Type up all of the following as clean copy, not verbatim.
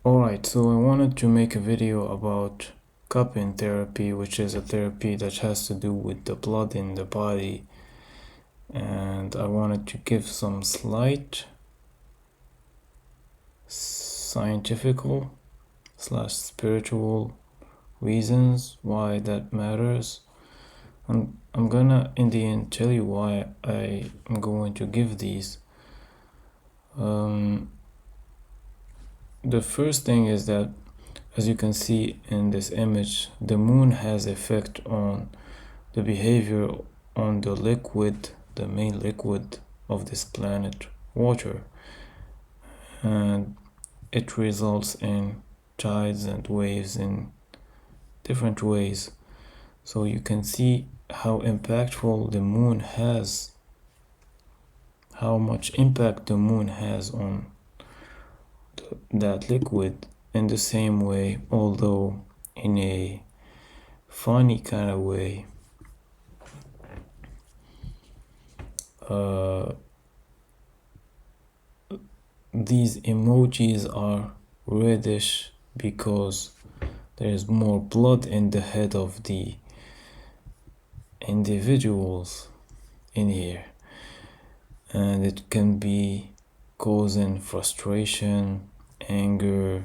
Alright, so I wanted to make a video about cupping therapy, which is a therapy that has to do with the blood in the body, and I wanted to give some slight scientifical slash spiritual reasons why that matters. I'm gonna in the end tell you why I am going to give these. The first thing is that, as you can see in this image, the moon has effect on the behavior on the liquid, the main liquid of this planet, water, and it results in tides and waves in different ways. So you can see how impactful the moon has, how much impact the moon has on that liquid in the same way, although in a funny kind of way. These emojis are reddish because there is more blood in the head of the individuals in here, and it can be causing frustration, anger,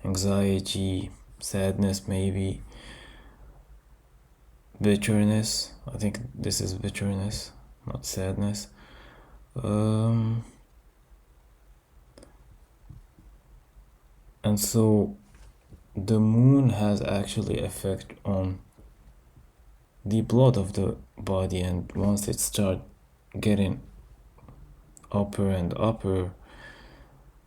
anxiety, sadness, maybe bitterness. I think this is bitterness, not sadness. And so the moon has actually effect on the blood of the body, and once it starts getting upper and upper,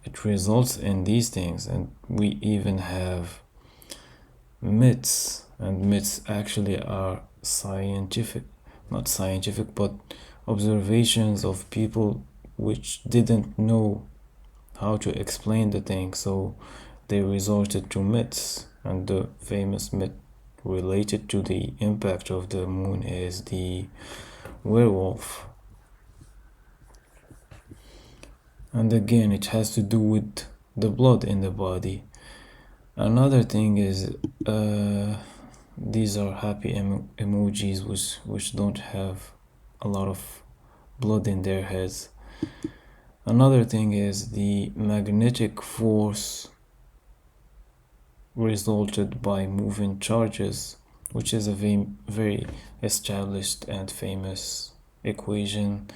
it results in these things. And we even have myths, and myths actually are not scientific, but observations of people which didn't know how to explain the thing, so they resorted to myths. And the famous myth related to the impact of the moon is the werewolf. And again, it has to do with the blood in the body. Another thing is these are happy emojis which don't have a lot of blood in their heads. Another thing is the magnetic force resulted by moving charges, which is a very established and famous equation,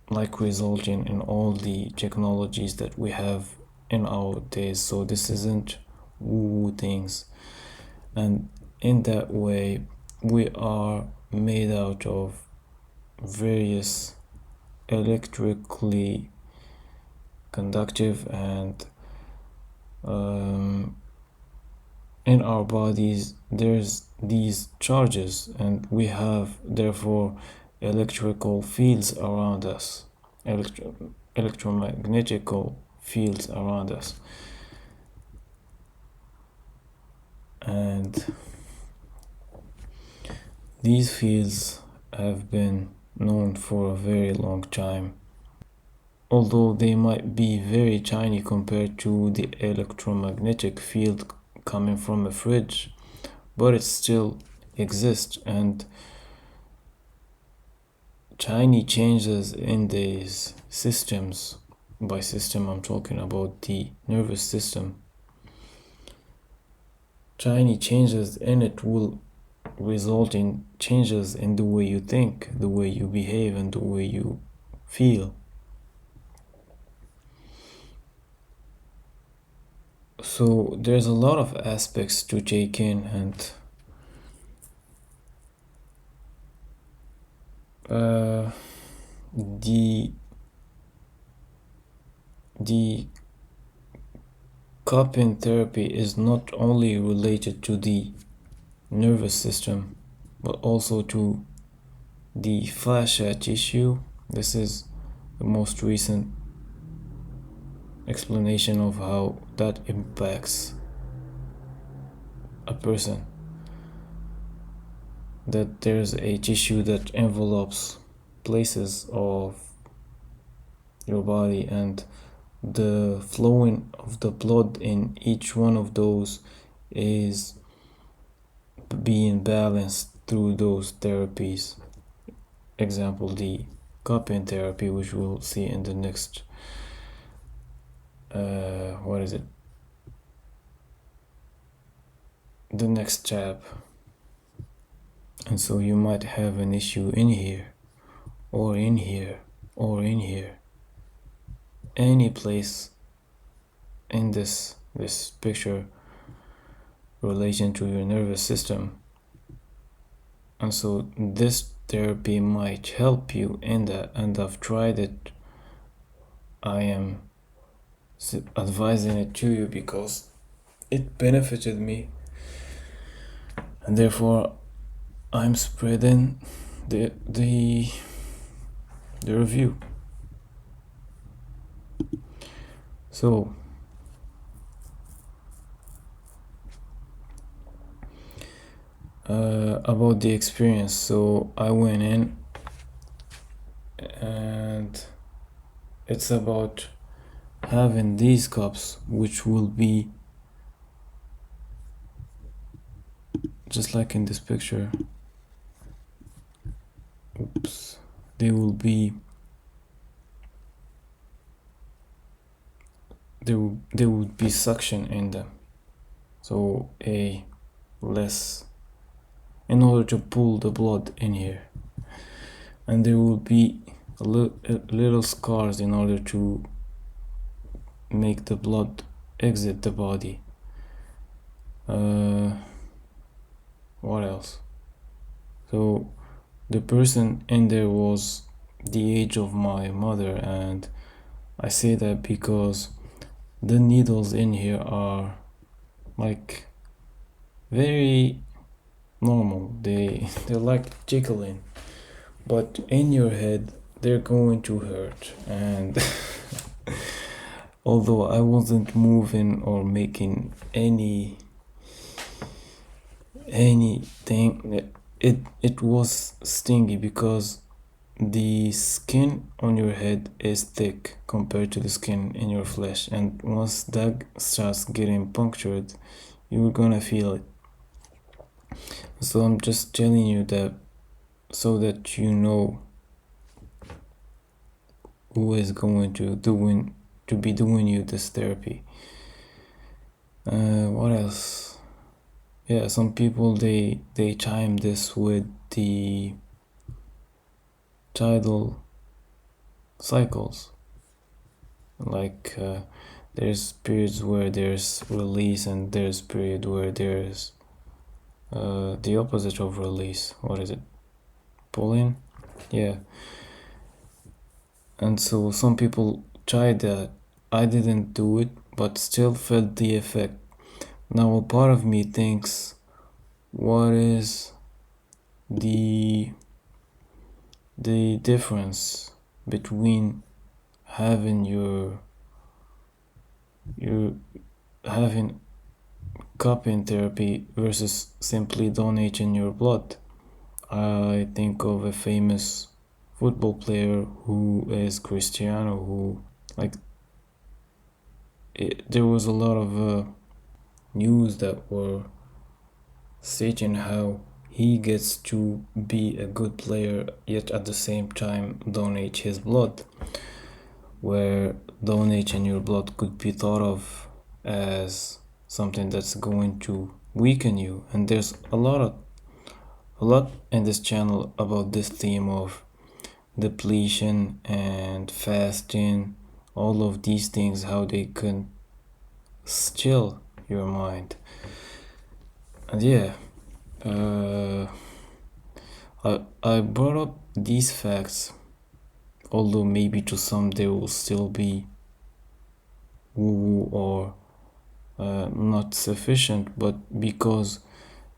like resulting in all the technologies that we have in our days. So this isn't woo things, and in that way we are made out of various electrically conductive and in our bodies there's these charges, and we have therefore electrical fields around us, electromagnetic fields around us. And these fields have been known for a very long time, although they might be very tiny compared to the electromagnetic field coming from a fridge, but it still exists. And tiny changes in these systems, by system I'm talking about the nervous system, tiny changes in it will result in changes in the way you think, the way you behave, and the way you feel. So there's a lot of aspects to take in, and the cupping therapy is not only related to the nervous system, but also to the fascia tissue. This is the most recent explanation of how that impacts a person, that there's a tissue that envelopes places of your body, and the flowing of the blood in each one of those is being balanced through those therapies. Example, the cupping therapy, which we'll see in the next the next tab. And so you might have an issue in here, or in here, or in here, any place in this picture relation to your nervous system. And so this therapy might help you in that, and I've tried it. I am advising it to you because it benefited me, and therefore I'm spreading the review. So about the experience, so I went in, and it's about having these cups, which will be just like in this picture. Oops. There will be suction in them, so in order to pull the blood in here, and there will be little scars in order to make the blood exit the body. What else? So the person in there was the age of my mother, and I say that because the needles in here are like very normal. They're like jiggling, but in your head they're going to hurt. And although I wasn't moving or making anything, it was stingy because the skin on your head is thick compared to the skin in your flesh, and once that starts getting punctured, you're gonna feel it. So I'm just telling you that so that you know who is going to be doing you this therapy. What else? Yeah, some people they time this with the tidal cycles. Like there's periods where there's release, and there's period where there's the opposite of release. What is it? Pulling? Yeah. And so some people tried that. I didn't do it, but still felt the effect. Now a part of me thinks, what is the difference between having having cupping therapy versus simply donating your blood? I think of a famous football player who is Cristiano, who there was a lot of news that were stating how he gets to be a good player, yet at the same time donate his blood, where donating your blood could be thought of as something that's going to weaken you. And there's a lot in this channel about this theme of depletion and fasting, all of these things, how they can still your mind. And yeah, I brought up these facts, although maybe to some they will still be woo-woo or not sufficient, but because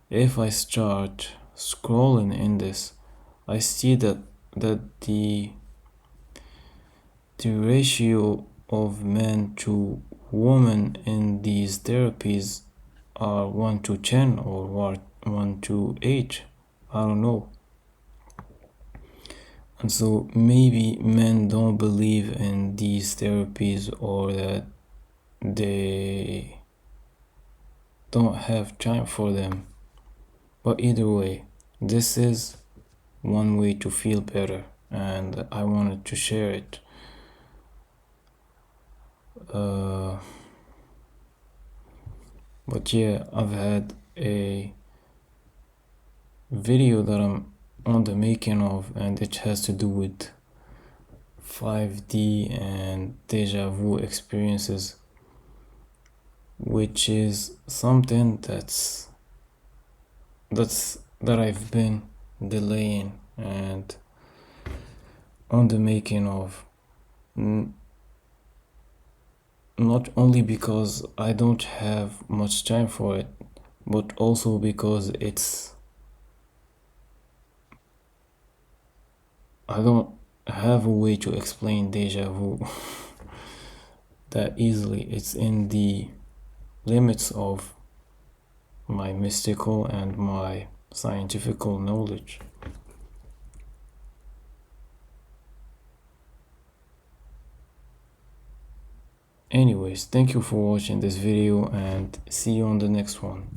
if I start scrolling in this, I see that the ratio of men to women in these therapies are 1 to 10 or 1 to 8. I don't know. So maybe men don't believe in these therapies, or that they don't have time for them. But either way, this is one way to feel better, and I wanted to share it. Uh, but yeah, I've had a video that I'm on the making of, and it has to do with 5D and deja vu experiences, which is something that I've been delaying and on the making of. Not only because I don't have much time for it, but also because I don't have a way to explain deja vu that easily. It's in the limits of my mystical and my scientific knowledge. Anyways, thank you for watching this video, and see you on the next one.